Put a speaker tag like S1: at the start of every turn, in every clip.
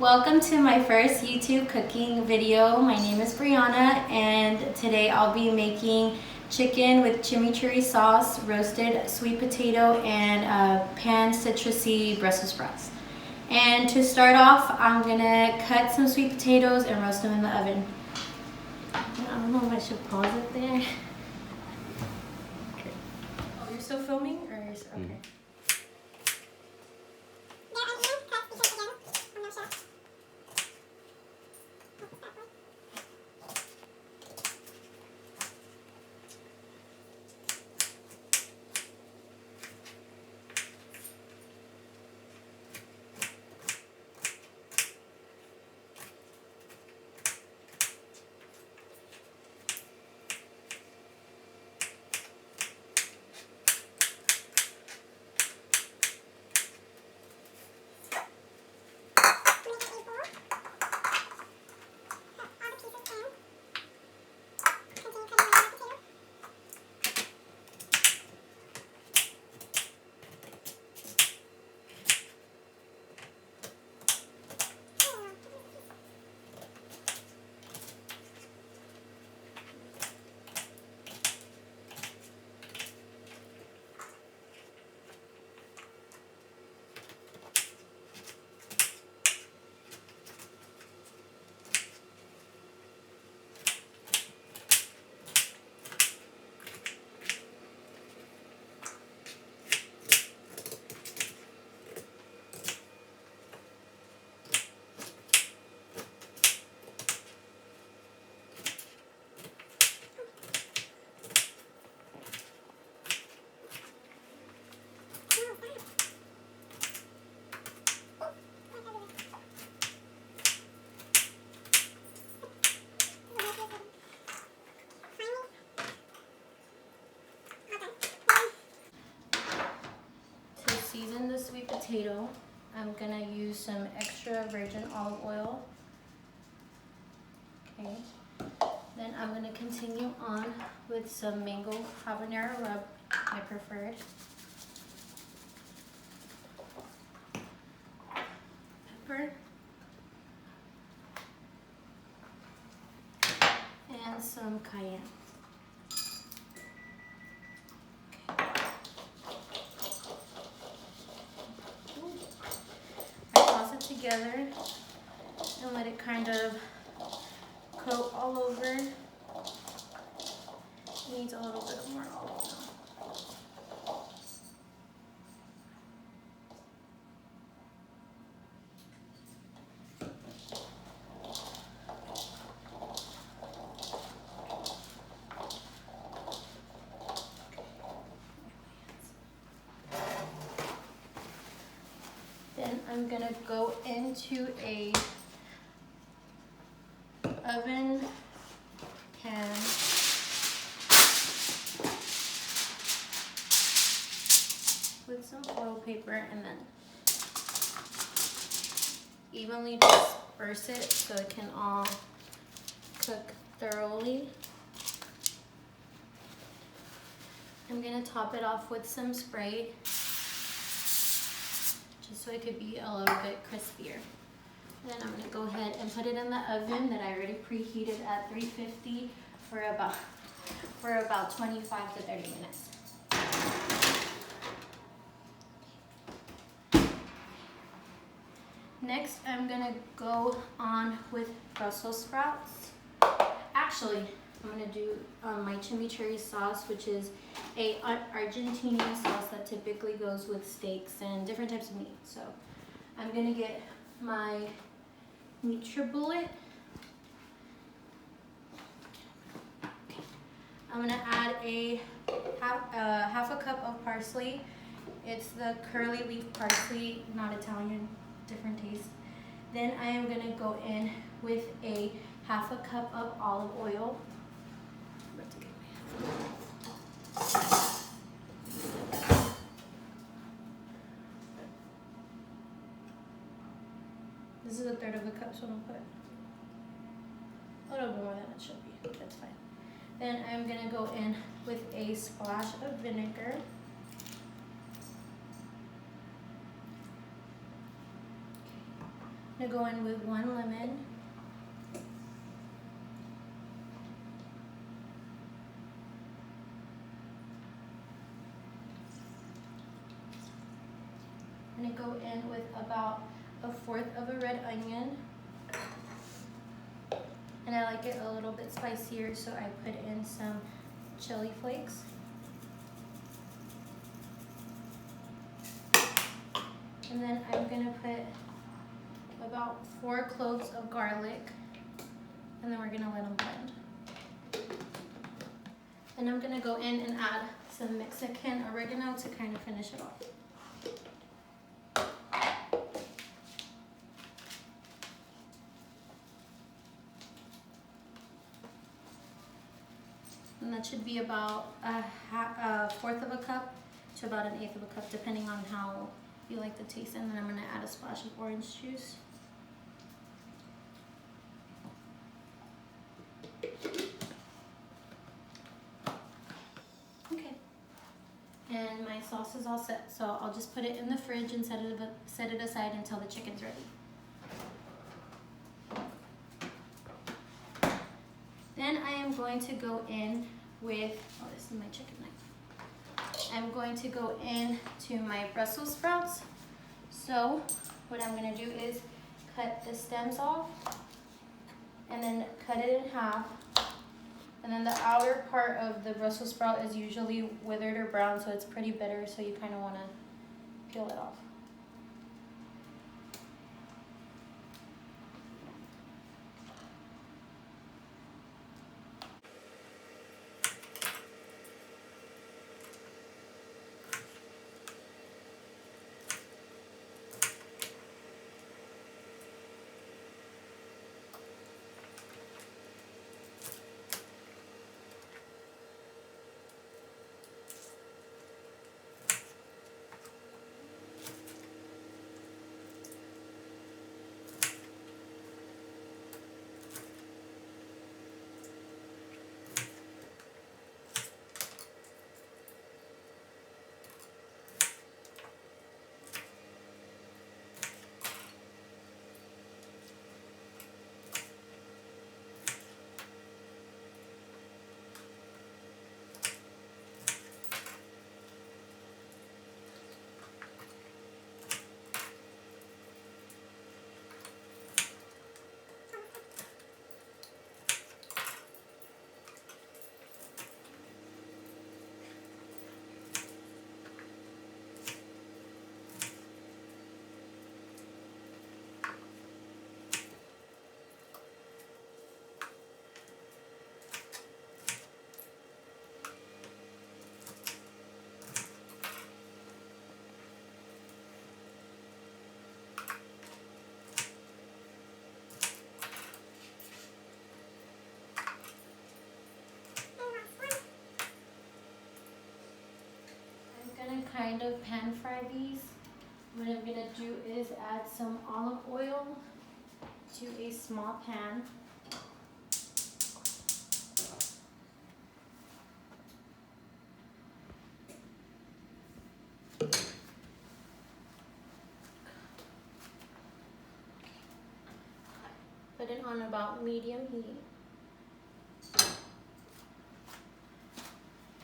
S1: Welcome to my first YouTube cooking video. My name is Brianna and today I'll be making chicken with chimichurri sauce, roasted sweet potato, and pan citrusy Brussels sprouts. And to start off, I'm gonna cut some sweet potatoes and roast them in the oven. I don't know if I should pause it there. Okay. Oh, you're still filming? Or you're still, okay. Season the sweet potato, I'm gonna use some extra virgin olive oil. Okay, then I'm gonna continue on with some mango habanero rub, my preferred. Pepper. And some cayenne. Together and let it kind of coat all over. It needs a little bit more olive oil. Then I'm gonna go into a oven pan with some oil paper and then evenly disperse it so it can all cook thoroughly. I'm gonna top it off with some Sprite, so it could be a little bit crispier. Then I'm gonna go ahead and put it in the oven that I already preheated at 350 for about 25 to 30 minutes. Next, I'm gonna go on with Brussels sprouts. Actually, I'm gonna do my chimichurri sauce, which is a Argentinian sauce that typically goes with steaks and different types of meat. So I'm gonna get my NutriBullet. I'm gonna add a half a cup of parsley. It's the curly leaf parsley, not Italian, different taste. Then I am gonna go in with a half a cup of olive oil. This is a third of a cup, so I'm gonna put a little bit more than it should be. That's fine. Then I'm gonna go in with a splash of vinegar. I'm gonna go in with 1 lemon. I'm gonna go in with about 1/4 of a red onion. And I like it a little bit spicier, so I put in some chili flakes. And then I'm gonna put about 4 cloves of garlic, and then we're gonna let them blend. And I'm gonna go in and add some Mexican oregano to kind of finish it off. And that should be about a 1/4 of a cup to about 1/8 of a cup, depending on how you like the taste. And then I'm gonna add a splash of orange juice. Okay. And my sauce is all set, so I'll just put it in the fridge and set it aside until the chicken's ready. Then I am going to go in with, oh, this is my chicken knife. I'm going to go in to my Brussels sprouts. So what I'm gonna do is cut the stems off and then cut it in half. And then the outer part of the Brussels sprout is usually withered or brown, so it's pretty bitter, so you kind of want to peel it off. Kind of pan fry these. What I'm gonna do is add some olive oil to a small pan. Put it on about medium heat.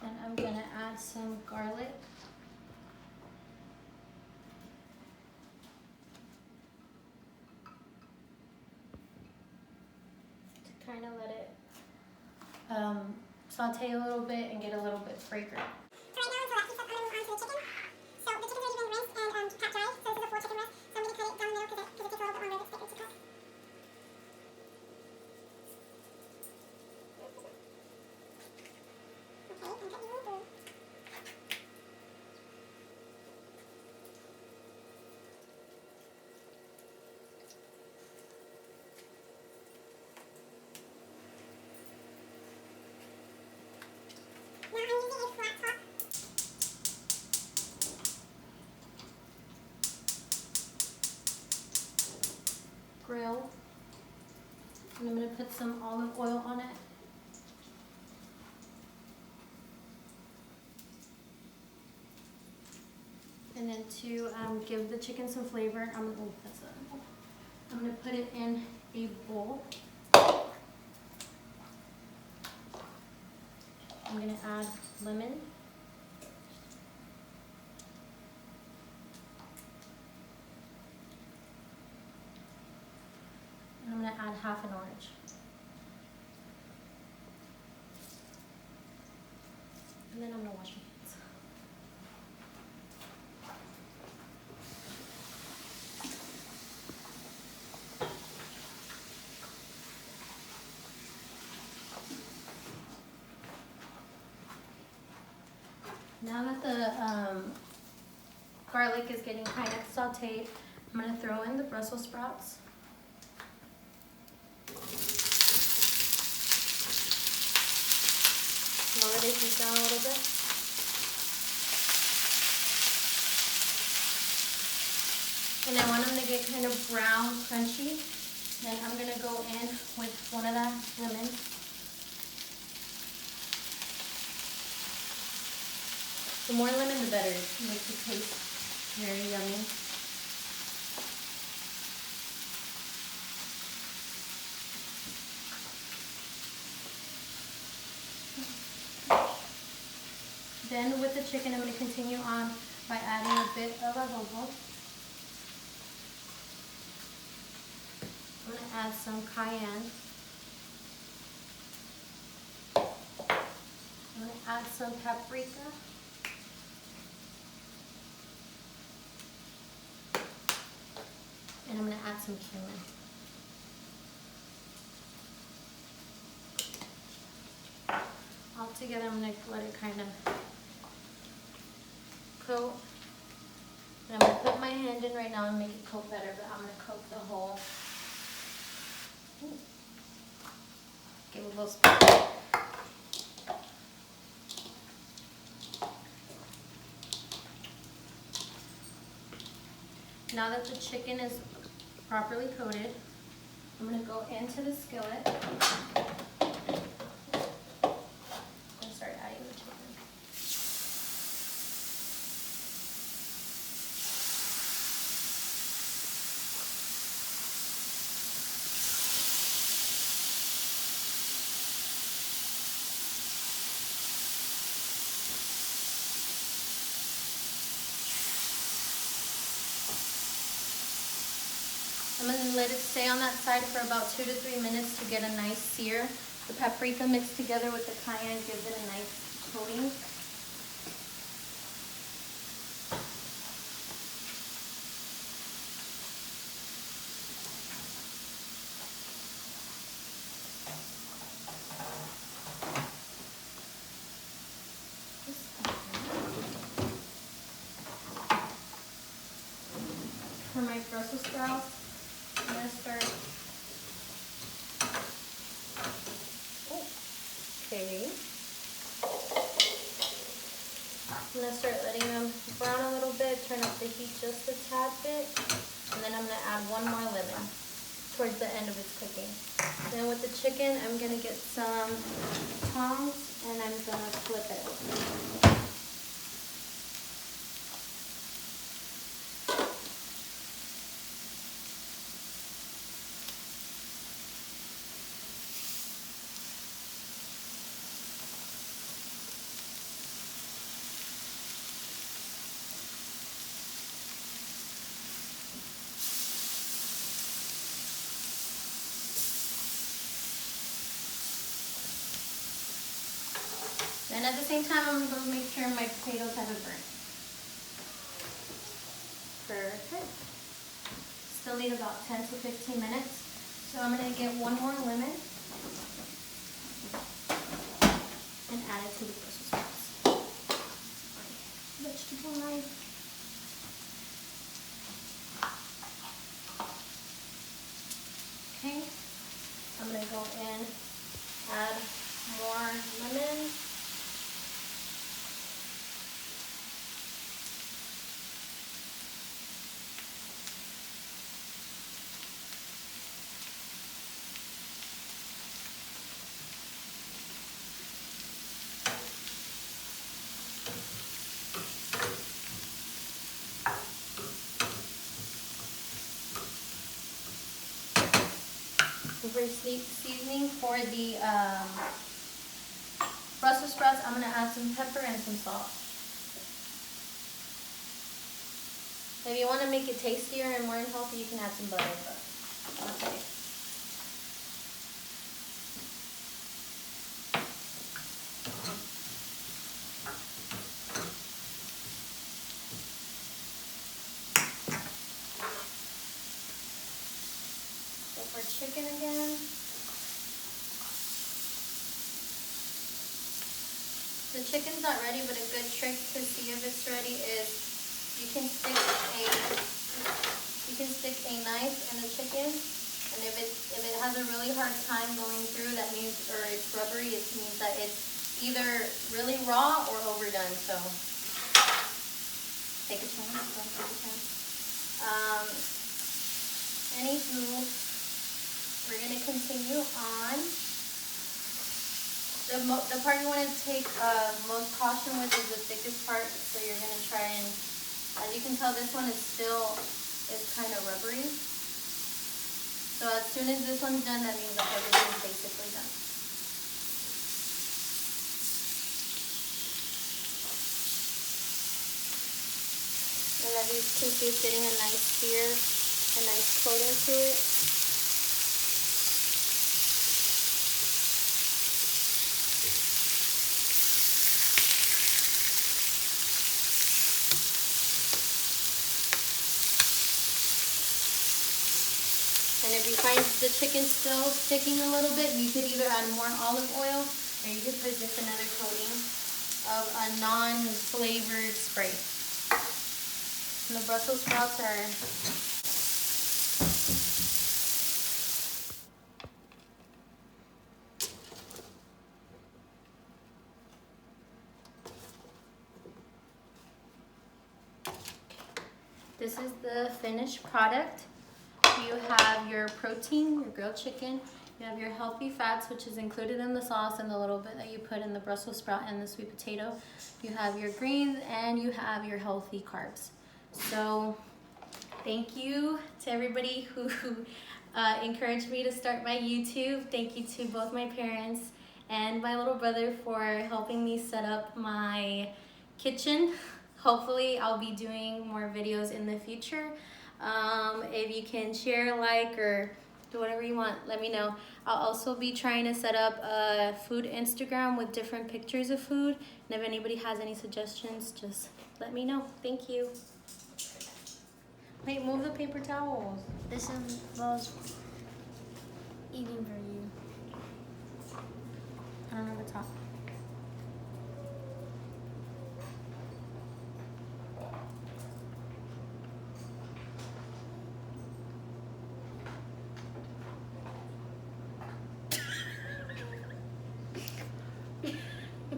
S1: And I'm gonna add some garlic. Kind of let it saute a little bit and get a little bit fragrant.
S2: So right now, until that piece of onion onto the chicken. So the chicken's already been rinsed and pat dry. So this is a full chicken breast. So I'm going to cut it down the middle because it takes a little bit longer to cook. Okay, and cut these through. Now I'm using a flat top.
S1: Grill. And I'm going to put some olive oil on it. And then to give the chicken some flavor, I'm going to put some. I'm going to put it in a bowl. I'm going to add lemon. And I'm going to add half an orange. And then I'm going to wash my hands. Now that the garlic is getting kind of sauteed, I'm going to throw in the Brussels sprouts. Lower the heat down a little bit. And I want them to get kind of brown, crunchy. Then I'm going to go in with one of the lemons. The more lemon, the better. It makes it taste very yummy. Then with the chicken, I'm going to continue on by adding a bit of adobo. I'm going to add some cayenne. I'm going to add some paprika. And I'm going to add some cumin. All together, I'm going to let it kind of coat. And I'm going to put my hand in right now and make it coat better, but I'm going to coat the whole. Give it a little spoon. Now that the chicken is properly coated, I'm going to go into the skillet and start adding the chicken. I'm going to let it stay on that side for about 2 to 3 minutes to get a nice sear. The paprika mixed together with the cayenne gives it a nice coating. For my Brussels sprouts, I'm going to start, okay. I'm going to start letting them brown a little bit, turn up the heat just a tad bit, and then I'm going to add one more lemon towards the end of its cooking. Then with the chicken, I'm going to get some tongs and I'm going to flip it. And at the same time, I'm going to make sure my potatoes haven't burnt. Perfect. Still need about 10 to 15 minutes. So I'm going to get one more lemon and add it to the Brussels sprouts. Vegetable knife. Okay. I'm going to go in, add more lemon. For seasoning for the Brussels sprouts, I'm gonna add some pepper and some salt. If you want to make it tastier and more healthy, you can add some butter, but okay. So for chicken again. The chicken's not ready, but a good trick to see if it's ready is you can stick a knife in the chicken, and if it has a really hard time going through, that means, or it's rubbery, it means that it's either really raw or overdone. So take a chance. Don't take a chance. Anywho, we're gonna continue on. The part you want to take most caution with is the thickest part. So you're gonna try and, as you can tell, this one is kind of rubbery. So as soon as this one's done, that means that everything's basically done. And let these two keep getting a nice sear, a nice coating to it. And if you find the chicken still sticking a little bit, you could either add more olive oil or you could put just another coating of a non-flavored spray. And the Brussels sprouts are this is the finished product. You have your protein, your grilled chicken. You have your healthy fats, which is included in the sauce and the little bit that you put in the Brussels sprout and the sweet potato. You have your greens and you have your healthy carbs. So thank you to everybody who encouraged me to start my YouTube. Thank you to both my parents and my little brother for helping me set up my kitchen. Hopefully I'll be doing more videos in the future. If you can share, like, or do whatever you want, let me know. I'll also be trying to set up a food Instagram with different pictures of food. And if anybody has any suggestions, just let me know. Thank you. Wait, move the paper towels.
S3: This involves eating for you.
S1: I don't know what's on.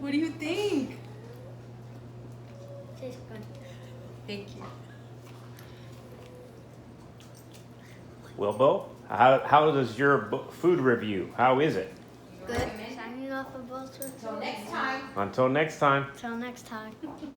S1: What do you think?
S3: Tastes good.
S1: Thank you.
S4: Well, Bo, how does your food review? How is it?
S3: Good. Signing off of Brussel.
S1: Until next time.
S4: Until next time.
S3: Till next time.